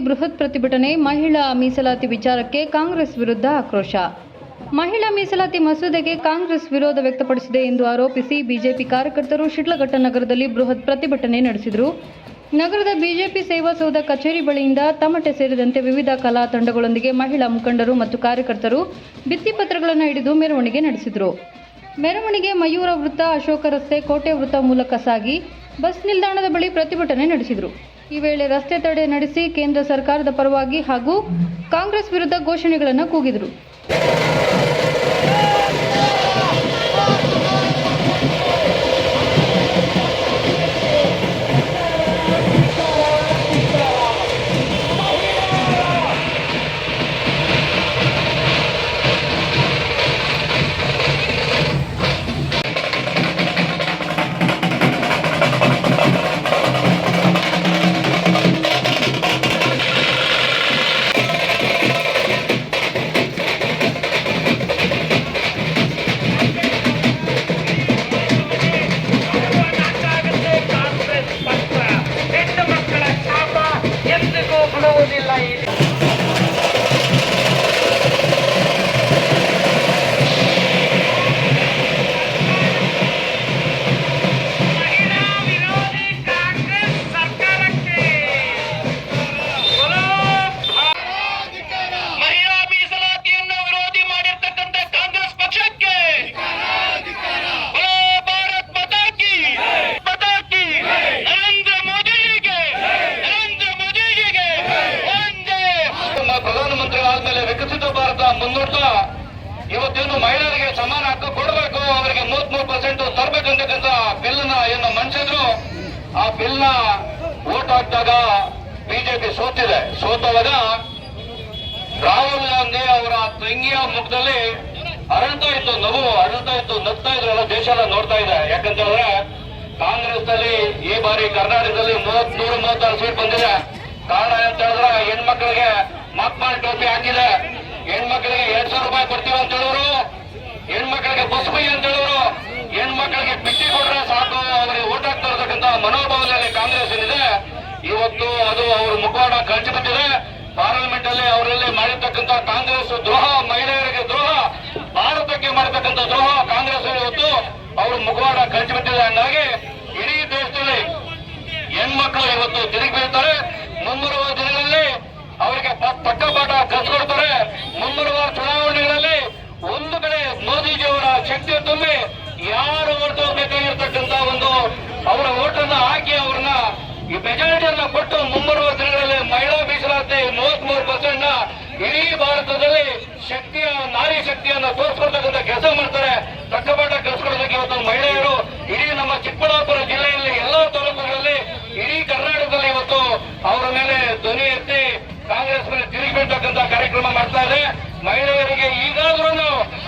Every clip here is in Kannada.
ಬೃಹತ್ ಪ್ರತಿಭಟನೆ. ಮಹಿಳಾ ಮೀಸಲಾತಿ ವಿಚಾರಕ್ಕೆ ಕಾಂಗ್ರೆಸ್ ವಿರುದ್ಧ ಆಕ್ರೋಶ. ಮಹಿಳಾ ಮೀಸಲಾತಿ ಮಸೂದೆಗೆ ಕಾಂಗ್ರೆಸ್ ವಿರೋಧ ವ್ಯಕ್ತಪಡಿಸಿದೆ ಎಂದು ಆರೋಪಿಸಿ ಬಿಜೆಪಿ ಕಾರ್ಯಕರ್ತರು ಶಿಡ್ಲಘಟ್ಟ ನಗರದಲ್ಲಿ ಬೃಹತ್ ಪ್ರತಿಭಟನೆ ನಡೆಸಿದರು. ನಗರದ ಬಿಜೆಪಿ ಸೇವಾ ಸೌಧ ಕಚೇರಿ ಬಳಿಯಿಂದ ತಮಟೆ ಸೇರಿದಂತೆ ವಿವಿಧ ಕಲಾ ತಂಡಗಳೊಂದಿಗೆ ಮಹಿಳಾ ಮುಖಂಡರು ಮತ್ತು ಕಾರ್ಯಕರ್ತರು ಭಿತ್ತಿಪತ್ರಗಳನ್ನು ಹಿಡಿದು ಮೆರವಣಿಗೆ ನಡೆಸಿದರು. ಮೆರವಣಿಗೆ ಮಯೂರ ವೃತ್ತ, ಅಶೋಕ ರಸ್ತೆ, ಕೋಟೆ ವೃತ್ತ ಮೂಲಕ ಸಾಗಿ ಬಸ್ ನಿಲ್ದಾಣದ ಬಳಿ ಪ್ರತಿಭಟನೆ ನಡೆಸಿದರು. ಈ ವೇಳೆ ರಸ್ತೆ ತಡೆ ನಡೆಸಿ ಕೇಂದ್ರ ಸರ್ಕಾರದ ಪರವಾಗಿ ಹಾಗೂ ಕಾಂಗ್ರೆಸ್ ವಿರುದ್ಧ ಘೋಷಣೆಗಳನ್ನು ಕೂಗಿದರು. ಮುನ್ನುಡ್ತಾ ಇವತ್ತೇನು ಮಹಿಳೆಯರಿಗೆ ಸಮಾನ ಹಕ್ಕು ಕೊಡಬೇಕು, ಅವರಿಗೆ 33% ತರಬೇಕಂತಕ್ಕಂಥ ಬಿಲ್ನ ಏನು ಮಂಡಿಸಿದ್ರು. ಆ ಬಿಲ್ನ ವೋಟ್ ಹಾಕಿದಾಗ ಬಿಜೆಪಿ ಸೋತವಾಗ ರಾಹುಲ್ ಗಾಂಧಿ ಅವರ ತಂಗಿಯ ಮುಖದಲ್ಲಿ ಅರಳ್ತಾ ಇತ್ತು ನಗು, ನಗ್ತಾ ಇದ್ರಲ್ಲ, ದೇಶ ಎಲ್ಲ ನೋಡ್ತಾ ಇದೆ. ಯಾಕಂತ ಹೇಳಿದ್ರೆ ಕಾಂಗ್ರೆಸ್ ನಲ್ಲಿ ಈ ಬಾರಿ ಕರ್ನಾಟಕದಲ್ಲಿ 136 ಸೀಟ್ ಬಂದಿದೆ. ಕಾರಣ ಅಂತ ಹೇಳಿದ್ರೆ ಹೆಣ್ಮಕ್ಳಿಗೆ ಮಕ್ಮಾಲ್ ಟೋಪಿ ಹಾಕಿದೆ, ಹೆಣ್ಮಕ್ಳಿಗೆ 2,000 ರೂಪಾಯಿ ಕೊಡ್ತೀವಿ ಅಂತ ಹೇಳೋರು, ಹೆಣ್ಮಕ್ಳಿಗೆ ಬಸ್ ಫ್ರೀ ಅಂತ ಹೇಳೋರು, ಹೆಣ್ಮಕ್ಳಿಗೆ ಬಿಟ್ಟಿ ಕೊಟ್ರೆ ಸಾಕು ಅವರಿಗೆ ಓಟ್ ಹಾಕ್ತಾ ಇರತಕ್ಕಂತ ಮನೋಭಾವದಲ್ಲಿ ಕಾಂಗ್ರೆಸ್ ಏನಿದೆ ಇವತ್ತು ಅದು ಅವ್ರ ಮುಖವಾಡ ಕಳಚಿ ಬಿಟ್ಟಿದೆ. ಪಾರ್ಲಿಮೆಂಟ್ ಅಲ್ಲಿ ಅವರಲ್ಲಿ ಮಾಡಿರ್ತಕ್ಕಂಥ ಕಾಂಗ್ರೆಸ್ ದ್ರೋಹ, ಮಹಿಳೆಯರಿಗೆ ದ್ರೋಹ, ಭಾರತಕ್ಕೆ ಮಾಡತಕ್ಕಂಥ ದ್ರೋಹ ಕಾಂಗ್ರೆಸ್ ಇವತ್ತು ಅವ್ರ ಮುಖವಾಡ ಕಳಚಿ ಬಿಟ್ಟಿದೆ. ಹಂಗಾಗಿ ಇಡೀ ದೇಶದಲ್ಲಿ ಹೆಣ್ಮಕ್ಳು ಇವತ್ತು ತಿರುಗಿ ಬೀಳ್ತಾರೆ. ಮುಂಬರುವ ದಿನಗಳಲ್ಲಿ ಅವರಿಗೆ ತಕ್ಕ ಪಾಠ ಕಲಿಸ್ಕೊಡ್ತಾರೆ. ಮುಂಬರುವ ಚುನಾವಣೆಗಳಲ್ಲಿ ಒಂದು ಕಡೆ ಮೋದಿಜಿಯವರ ಶಕ್ತಿ ತುಂಬಿ ಯಾರು ಓಟ್ ಬೇಕಾಗಿರ್ತಕ್ಕಂಥ ಒಂದು ಅವರ ಓಟನ್ನ ಹಾಕಿ ಅವ್ರನ್ನ ಈ ಮೆಜಾರಿಟಿಯನ್ನ ಕೊಟ್ಟು ಮುಂಬರುವ ದಿನಗಳಲ್ಲಿ ಮಹಿಳಾ ಮೀಸಲಾತಿ 33% ಇಡೀ ಭಾರತದಲ್ಲಿ ನಾರಿ ಶಕ್ತಿಯನ್ನ ತೋರಿಸ್ಕೊಡ್ತಕ್ಕಂಥ ಕೆಲಸ ಮಾಡ್ತಾರೆ. ತಕ್ಕ ಪಾಠ ಕಲಿಸ್ಕೊಡೋದಕ್ಕೆ ಇವತ್ತು ಮಹಿಳೆಯರು ಇಡೀ ನಮ್ಮ ಚಿಕ್ಕಬಳ್ಳಾಪುರ ಜಿಲ್ಲೆಯಲ್ಲಿ ಎಲ್ಲಾ ತಾಲೂಕುಗಳಲ್ಲಿ ಇಡೀ ಕರ್ನಾಟಕದಲ್ಲಿ ಇವತ್ತು ಅವರ ಮೇಲೆ ಧ್ವನಿ ಎತ್ತಿ ಕಾಂಗ್ರೆಸ್ ಮೇಲೆ ತಿರುಗಿ ಬೀಳ್ತಕ್ಕಂಥ ಕಾರ್ಯಕ್ರಮ ಮಾಡ್ತಾ ಇದೆ. ಮಹಿಳೆಯರಿಗೆ ಈಗಾದ್ರೂ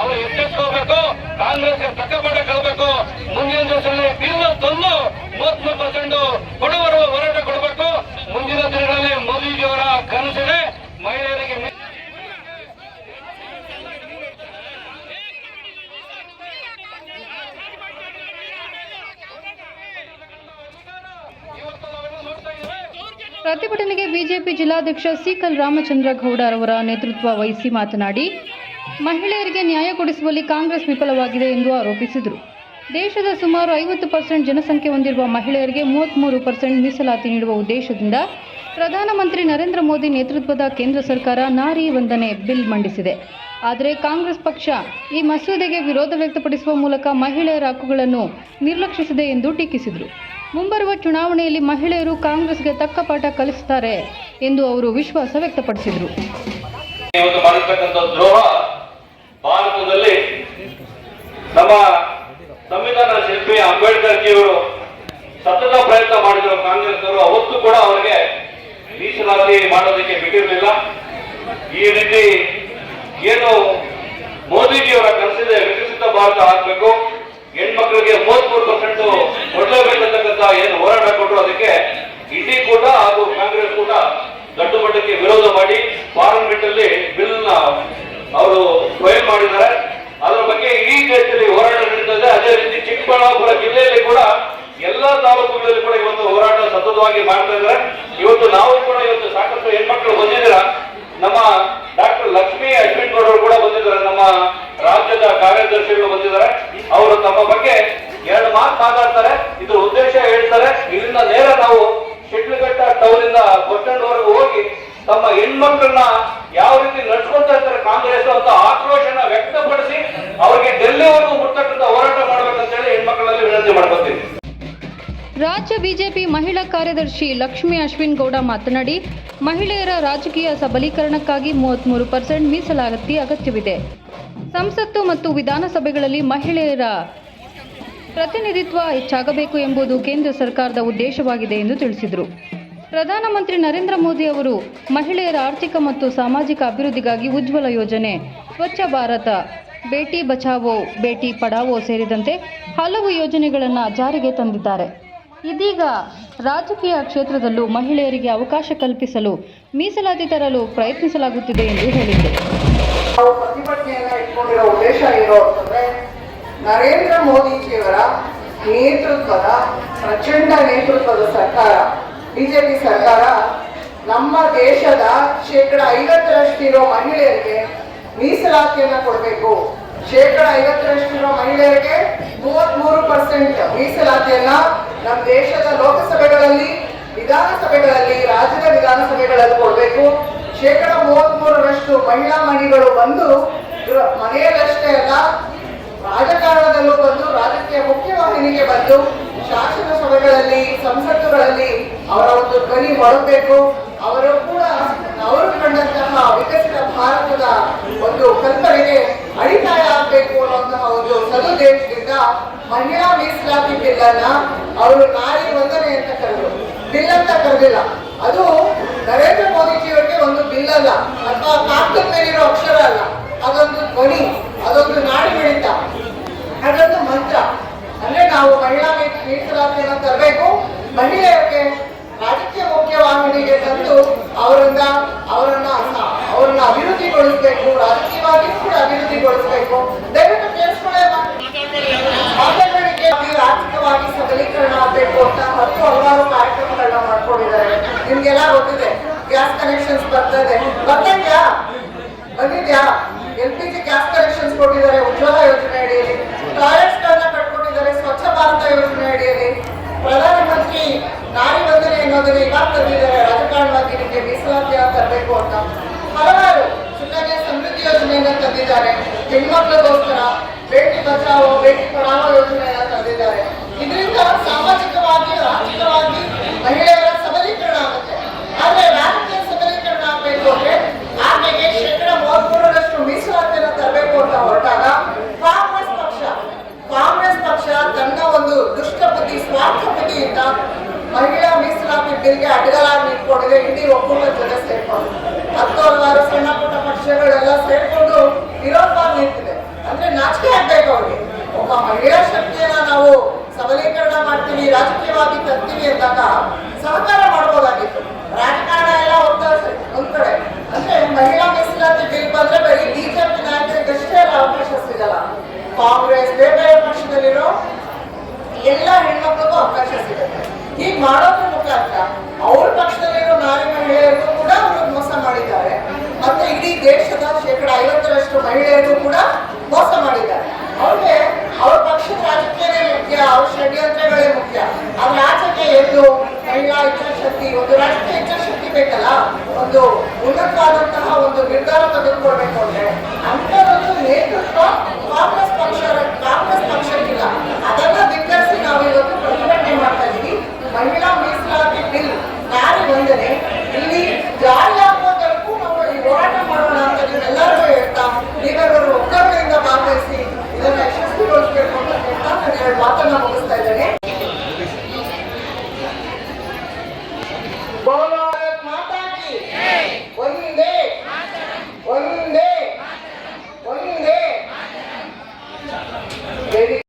ಅವರು ಎಚ್ಚೆತ್ಕೋಬೇಕು, ಕಾಂಗ್ರೆಸ್ಗೆ ತಕ್ಕ ಪಾಠ ಕಳಬೇಕು. ಮುಂದಿನ ದಿವಸದಲ್ಲಿ ಬಿಲ್ ತಂದು 33% ಕೊಡುವರುವ ಹೋರಾಟ ಕೊಡಬೇಕು. ಮುಂದಿನ ದಿನಗಳಲ್ಲಿ ಮೋದಿಜಿಯವರ ಕನಸಿದೆ ಮಹಿಳೆಯರಿಗೆ. ಪ್ರತಿಭಟನೆಗೆ ಬಿಜೆಪಿ ಜಿಲ್ಲಾಧ್ಯಕ್ಷ ಸಿಕಲ್ ರಾಮಚಂದ್ರ ಗೌಡ ಅವರ ನೇತೃತ್ವ ವಹಿಸಿ ಮಾತನಾಡಿ, ಮಹಿಳೆಯರಿಗೆ ನ್ಯಾಯ ಕೊಡಿಸುವಲ್ಲಿ ಕಾಂಗ್ರೆಸ್ ವಿಫಲವಾಗಿದೆ ಎಂದು ಆರೋಪಿಸಿದರು. ದೇಶದ ಸುಮಾರು 50% ಜನಸಂಖ್ಯೆ ಹೊಂದಿರುವ ಮಹಿಳೆಯರಿಗೆ 33% ಮೀಸಲಾತಿ ನೀಡುವ ಉದ್ದೇಶದಿಂದ ಪ್ರಧಾನಮಂತ್ರಿ ನರೇಂದ್ರ ಮೋದಿ ನೇತೃತ್ವದ ಕೇಂದ್ರ ಸರ್ಕಾರ ನಾರಿ ವಂದನೆ ಬಿಲ್ ಮಂಡಿಸಿದೆ. ಆದರೆ ಕಾಂಗ್ರೆಸ್ ಪಕ್ಷ ಈ ಮಸೂದೆಗೆ ವಿರೋಧ ವ್ಯಕ್ತಪಡಿಸುವ ಮೂಲಕ ಮಹಿಳೆಯರ ಹಕ್ಕುಗಳನ್ನು ನಿರ್ಲಕ್ಷಿಸಿದೆ ಎಂದು ಟೀಕಿಸಿದರು. ಮುಂಬರುವ ಚುನಾವಣೆಯಲ್ಲಿ ಮಹಿಳೆಯರು ಕಾಂಗ್ರೆಸ್ಗೆ ತಕ್ಕ ಪಾಠ ಕಲಿಸುತ್ತಾರೆ ಎಂದು ಅವರು ವಿಶ್ವಾಸ ವ್ಯಕ್ತಪಡಿಸಿದರು. ದ್ರೋಹ ಭಾರತದಲ್ಲಿ ನಮ್ಮ ಸಂವಿಧಾನ ಶಿಲ್ಪಿ ಅಂಬೇಡ್ಕರ್ ಜಿಯವರು ಸತತ ಪ್ರಯತ್ನ ಮಾಡಿದ್ರು. ಕಾಂಗ್ರೆಸ್ ಅವರು ಅವತ್ತು ಕೂಡ ಅವರಿಗೆ ಮೀಸಲಾತಿ ಮಾಡೋದಕ್ಕೆ ಬಿಟ್ಟಿರಲಿಲ್ಲ. ಈ ರೀತಿ ಏನು ಮೋದಿಜಿಯವರ ಕನಸಿದೆ ವಿಕಸಿತ ಭಾರತ ಆಗಬೇಕು, ಹೆಣ್ಮಕ್ಳಿಗೆ 33% ಕೊಡಲೇಬೇಕಂತಕ್ಕಂಥ ಏನು ಹೋರಾಟ ಕೊಟ್ಟರು, ಅದಕ್ಕೆ ಇಂಡಿ ಕೂಟ ಹಾಗೂ ಕಾಂಗ್ರೆಸ್ ಕೂಟ ದೊಡ್ಡ ಮಟ್ಟಕ್ಕೆ ವಿರೋಧ ಮಾಡಿ ಪಾರ್ಲಿಮೆಂಟ್ ಅಲ್ಲಿ ಬಿಲ್ ನ ಅವರು ಫೈಲ್ ಮಾಡಿದ್ದಾರೆ. ಅದರ ಬಗ್ಗೆ ಇಡೀ ದೇಶದಲ್ಲಿ ಹೋರಾಟ ನಡೀತದೆ. ಅದೇ ರೀತಿ ಚಿಕ್ಕಬಳ್ಳಾಪುರ ಜಿಲ್ಲೆಯಲ್ಲಿ ಕೂಡ ಎಲ್ಲಾ ತಾಲೂಕುಗಳಲ್ಲಿ ಕೂಡ ಇವತ್ತು ಹೋರಾಟ ಸತತವಾಗಿ ಮಾಡ್ತಾ ಇದ್ದಾರೆ. ಇವತ್ತು ನಾವು ಕೂಡ ಇವತ್ತು ಸಾಕಷ್ಟು ಹೆಣ್ಮಕ್ಳ ಸಮಾಜದ ಕಾರ್ಯದರ್ಶಿಗಳು ಬಂದಿದ್ದಾರೆ. ಅವರು ತಮ್ಮ ಬಗ್ಗೆ 2 ಮಾತು ಮಾತಾಡ್ತಾರೆ. ಇದ್ರ ಉದ್ದೇಶ ಹೇಳ್ತಾರೆ. ಇಲ್ಲಿಂದ ನೇರ ನಾವು ಶಿಡ್ಲಘಟ್ಟ ಟೌನ್ ಇಂದ ಬಸ್ ಸ್ಟ್ಯಾಂಡ್ ವರೆಗೂ ಹೋಗಿ ತಮ್ಮ ಹೆಣ್ಮಕ್ಳನ್ನ ಯಾವ ರೀತಿ ನಡ್ಸ್ಕೊಳ್ತಾ ಇರ್ತಾರೆ ಕಾಂಗ್ರೆಸ್ ಅಂತ ಆಕ್ರೋಶನ ವ್ಯಕ್ತಪಡಿಸಿ ಅವರಿಗೆ ಡೆಲ್ಲಿವರೆಗೂ ಮುಟ್ಟತಕ್ಕಂಥ ಹೋರಾಟ ಮಾಡ್ಬೇಕಂತೇಳಿ ಹೆಣ್ಮಕ್ಳಲ್ಲಿ ವಿನಂತಿ ಮಾಡ್ಕೊತೀನಿ. ರಾಜ್ಯ ಬಿಜೆಪಿ ಮಹಿಳಾ ಕಾರ್ಯದರ್ಶಿ ಲಕ್ಷ್ಮೀ ಅಶ್ವಿನ್ ಗೌಡ ಮಾತನಾಡಿ, ಮಹಿಳೆಯರ ರಾಜಕೀಯ ಸಬಲೀಕರಣಕ್ಕಾಗಿ 33% ಮೀಸಲಾತಿ ಅಗತ್ಯವಿದೆ. ಸಂಸತ್ತು ಮತ್ತು ವಿಧಾನಸಭೆಗಳಲ್ಲಿ ಮಹಿಳೆಯರ ಪ್ರತಿನಿಧಿತ್ವ ಹೆಚ್ಚಾಗಬೇಕು ಎಂಬುದು ಕೇಂದ್ರ ಸರ್ಕಾರದ ಉದ್ದೇಶವಾಗಿದೆ ಎಂದು ತಿಳಿಸಿದರು. ಪ್ರಧಾನಮಂತ್ರಿ ನರೇಂದ್ರ ಮೋದಿ ಅವರು ಮಹಿಳೆಯರ ಆರ್ಥಿಕ ಮತ್ತು ಸಾಮಾಜಿಕ ಅಭಿವೃದ್ಧಿಗಾಗಿ ಉಜ್ವಲ ಯೋಜನೆ, ಸ್ವಚ್ಛ ಭಾರತ, ಬೇಟಿ ಬಚಾವೋ ಬೇಟಿ ಪಢಾವೋ ಸೇರಿದಂತೆ ಹಲವು ಯೋಜನೆಗಳನ್ನು ಜಾರಿಗೆ ತಂದಿದ್ದಾರೆ. ಇದೀಗ ರಾಜಕೀಯ ಕ್ಷೇತ್ರದಲ್ಲೂ ಮಹಿಳೆಯರಿಗೆ ಅವಕಾಶ ಕಲ್ಪಿಸಲು ಮೀಸಲಾತಿ ತರಲು ಪ್ರಯತ್ನಿಸಲಾಗುತ್ತಿದೆ ಎಂದು ಹೇಳಿದರು. ನಾವು ಪ್ರತಿಭಟನೆಯನ್ನ ಇಟ್ಕೊಂಡಿರೋ ಉದ್ದೇಶ ಏನು ಅಂತಂದ್ರೆ, ನರೇಂದ್ರ ಮೋದಿಜಿಯವರ ನೇತೃತ್ವದ ಪ್ರಚಂಡ ನೇತೃತ್ವದ ಸರ್ಕಾರ, ಬಿಜೆಪಿ ಸರ್ಕಾರ ನಮ್ಮ ದೇಶದ 50% ಇರೋ ಮಹಿಳೆಯರಿಗೆ ಮೀಸಲಾತಿಯನ್ನ ಕೊಡಬೇಕು. 50% ಇರೋ ಮಹಿಳೆಯರಿಗೆ 33% ಮೀಸಲಾತಿಯನ್ನ ನಮ್ಮ ದೇಶದ ಲೋಕಸಭೆಗಳಲ್ಲಿ, ವಿಧಾನಸಭೆಗಳಲ್ಲಿ, ರಾಜ್ಯದ ವಿಧಾನಸಭೆಗಳಲ್ಲಿ ಕೊಡಬೇಕು. 33% ಮಹಿಳಾ ಮಣಿಗಳು ಬಂದು ಮನೆಯಲ್ಲಷ್ಟೇ ಅಲ್ಲ, ರಾಜಕಾರಣದಲ್ಲೂ ಬಂದು, ರಾಜಕೀಯ ಮುಖ್ಯವಾಹಿನಿಗೆ ಬಂದು, ಶಾಸನ ಸಭೆಗಳಲ್ಲಿ, ಸಂಸತ್ತುಗಳಲ್ಲಿ ಅವರ ಒಂದು ಧ್ವನಿ ಮೊಳಗಬೇಕು. ಅವರು ಕೂಡ ಅವರು ಕಂಡಂತಹ ವಿಕಸಿತ ಭಾರತದ ಒಂದು ಕಲ್ಪನೆಗೆ ಅಡಿಪಾಯ ಆಗಬೇಕು ಅನ್ನುವಂತಹ ಒಂದು ಸದುದ್ದೇಶದಿಂದ ಮಹಿಳಾ ಮೀಸಲಾತಿ ಬಿಲ್ ಅನ್ನ ಅವರು ನಾರಿ ವಂದನೆ ಅಂತ ಕರೆದರು. ಬಿಲ್ ಅಂತ ಕರೆದಿಲ್ಲ. ಅದು ನರೇಂದ್ರ ಮೋದಿಜಿಯವರಿಗೆ ಒಂದು ಬಿಲ್ ಅಲ್ಲ, ಅಥವಾ ಕಾಗದ ಮೇಲಿರೋ ಅಕ್ಷರ ಅಲ್ಲ. ಅದೊಂದು ಧ್ವನಿ, ಅದೊಂದು ನಾಡಿ ಮಿಡಿತ, ಅದೊಂದು ಮಂತ್ರ. ಅಂದ್ರೆ ನಾವು ಮಹಿಳಾ ಮೀಸಲಾತಿಯನ್ನು ತರಬೇಕು, ಮಹಿಳೆಯರಿಗೆ ರಾಜಕೀಯ ಮುಖ್ಯವಾಹಿನಿಗೆ ತಂದು ಅವರನ್ನ ಅಭಿವೃದ್ಧಿಗೊಳಿಸಬೇಕು, ರಾಜಕೀಯವಾಗಿ ಕೂಡ ಅಭಿವೃದ್ಧಿಗೊಳಿಸಬೇಕು. ದಯವಿಟ್ಟು ಕೇಳಿಸ್ಕೊಳ್ಳೆ. ಆರ್ಥಿಕವಾಗಿ ಸಬಲೀಕರಣ ಆಗಬೇಕು ಅಂತ ಹಲವಾರು ಕಾರ್ಯಕ್ರಮಗಳನ್ನ ಮಾಡ್ಕೊಂಡಿದ್ದಾರೆ. ನಿಮ್ಗೆಲ್ಲ ಗೊತ್ತಿದೆ, ಗ್ಯಾಸ್ ಕನೆಕ್ಷನ್ಸ್ ಬಂದಿದ್ಯಾ? LPG ಗ್ಯಾಸ್ ಕನೆಕ್ಷನ್ಸ್ ಕೊಟ್ಟಿದ್ದಾರೆ ಉಜ್ವಲ ಯೋಜನೆ ಅಡಿಯಲ್ಲಿ. ಟಾಯ್ಲೆಟ್ಸ್ ಗಳನ್ನ ಕಟ್ಕೊಂಡಿದ್ದಾರೆ ಸ್ವಚ್ಛ ಭಾರತ ಯೋಜನೆ ಅಡಿಯಲ್ಲಿ. ಪ್ರಧಾನಮಂತ್ರಿ ನಾರಿ ವಂದನೆ ಅನ್ನೋದನ್ನ ಇವಾಗ ತಂದಿದ್ದಾರೆ, ರಾಜಕಾರಣವಾಗಿ ನಿಮಗೆ ಮೀಸಲಾತಿಯನ್ನು ತರಬೇಕು ಅಂತ. ಹಲವಾರು ಸುಕನ್ಯಾ ಸಮೃದ್ಧಿ ಯೋಜನೆಯನ್ನ ತಂದಿದ್ದಾರೆ, ಹೆಣ್ಮಕ್ಳಿಗೋಸ್ಕರ ಬೇಟಿ ಬಚಾವೋ ಬೇಟಿ ಪಢಾವೋ ಯೋಜನೆಯನ್ನ ತಂದಿದ್ದಾರೆ. ಇದರಿಂದ ಸಾಮಾಜಿಕವಾಗಿ, ಆರ್ಥಿಕವಾಗಿ ಮಹಿಳೆಯರ ಸಬಲೀಕರಣ ಆಗುತ್ತೆ. ಆದ್ರೆ ರಾಜಕೀಯ ಸಬಲೀಕರಣ ಆಗಬೇಕು ಅಂದ್ರೆ ಆಕೆಗೆ 33% ಮೀಸಲಾತಿಯನ್ನು ತರಬೇಕು ಅಂತ ಹೊರಟಾಗ ಕಾಂಗ್ರೆಸ್ ಪಕ್ಷ ತನ್ನ ಒಂದು ದುಷ್ಟ ಬುದ್ಧಿ, ಸ್ವಾರ್ಥ ಬುದ್ಧಿಯಿಂದ ಮಹಿಳಾ ಮೀಸಲಾತಿ ಬಿಲ್ಗೆ ಅಡ್ಡಲಾಗಿ ನಿಂತ್ಕೊಂಡಿದೆ. ಇಡೀ ಒಕ್ಕೂಟದ ಜೊತೆ ಸೇರ್ಕೊಂಡು 10 ಸಣ್ಣ ಪುಟ್ಟ ಪಕ್ಷಗಳೆಲ್ಲ ಸೇರ್ಕೊಂಡು ವಿರೋಧವಾಗಿ ನಿಂತಿದೆ. ಅಂದ್ರೆ ನಾಚಿಕೆ ಆಗ್ಬೇಕು ಅವ್ರಿಗೆ. ಒಬ್ಬ ಮಹಿಳಾ ಶಕ್ತಿಯನ್ನ ನಾವು ಸಬಲೀಕರಣ ಮಾಡ್ತೀವಿ, ರಾಜಕೀಯವಾಗಿ ತರ್ತೀವಿ ಅಂದಾಗ ಸಹಕಾರ ಮಾಡಬಹುದಾಗಿತ್ತು. ರಾಜಕಾರಣ ಎಲ್ಲ ಹೋಗ್ತಾ ಒಂದ್ ಕಡೆ. ಅಂದ್ರೆ ಮಹಿಳಾ ಮೀಸಲಾತಿ ಬಿಲ್ ಬಂದ್ರೆ ಬರೀ ಬಿಜೆಪಿ ನಾಯಕರಿಗಷ್ಟೇ ಅವಕಾಶ ಸಿಗಲ್ಲ. ಕಾಂಗ್ರೆಸ್, ಬೇರೆ ಪಕ್ಷದಲ್ಲಿರೋ ಎಲ್ಲ ಹೆಣ್ಮಕ್ಳಿಗೂ ಅವಕಾಶ ಸಿಗುತ್ತೆ. ಹೀಗೆ ಮಾಡೋದ್ರ ಮುಖಾಂತರ ಅವ್ರ ಪಕ್ಷದಲ್ಲಿರೋ ನಾರಿ ಮಹಿಳೆಯರಿಗೂ ಕೂಡ ಅವರು ಮೋಸ ಮಾಡಿದ್ದಾರೆ. ಮತ್ತೆ ಇಡೀ ದೇಶದ 50% ಮಹಿಳೆಯರಿಗೂ ಕೂಡ ಮೋಸ ಮಾಡಿದ್ದಾರೆ. ಅವ್ರಿಗೆ ಅವ್ರ ಪಕ್ಷದ ರಾಜಕೀಯನೇ ಮುಖ್ಯ, ಅವ್ರ ಷಡ್ಯಂತ್ರಗಳೇ ಮುಖ್ಯ. ಅದ್ರ ಆಚೆಗೆ ಎದ್ದು ಮಹಿಳಾ ಇಚ್ಛಾಶಕ್ತಿ, ಒಂದು ರಾಷ್ಟ್ರೀಯ ಇಚ್ಛಾಶಕ್ತಿ ಬೇಕಲ್ಲ, ಒಂದು ಉನ್ನತವಾದಂತಹ ಒಂದು ನಿರ್ಧಾರ ತೆಗೆದುಕೊಳ್ಬೇಕು ಅಂದ್ರೆ ಅಂತರದ್ದು ನೇತೃತ್ವ ಕಾಂಗ್ರೆಸ್ ಪಕ್ಷಕ್ಕಿಲ್ಲ. ಅದನ್ನ ಧಿಕ್ಕರಿಸಿ ನಾವು ಇವತ್ತು ಪ್ರತಿಭಟನೆ ಮಾಡ್ತಾ ಇದ್ದೀವಿ. ಮಹಿಳಾ ಮೀಸಲಾತಿ ಬಿಲ್, ನಾರಿ ವಂದನೆ ಇಲ್ಲಿ ಜಾರಿಯಾಗುವುದಕ್ಕೂ ನಾವು ಈ ಹೋರಾಟ ಮಾಡೋಣ ಅಂತ ನೀವೆಲ್ಲರಿಗೂ ಹೇಳ್ತಾ, ನೀವೆಲ್ಲರೂ ಒಗ್ಗಟ್ಟಿನಿಂದ ಭಾಗವಹಿಸಿ ಇದನ್ನ ಯಶಸ್ವಿಗೊಳಿಸಬೇಕು ಅಂತ ಹೇಳ್ತಾ ನಾನು 2 ಮಾತನ್ನ ಮುಗಿಸ್ತಾ ಇದ್ದೇನೆ. ಭಾರತ್ ಮಾತಾ ಕಿ ಒಂದೇ ಒಂದೇ ಒಂದೇ.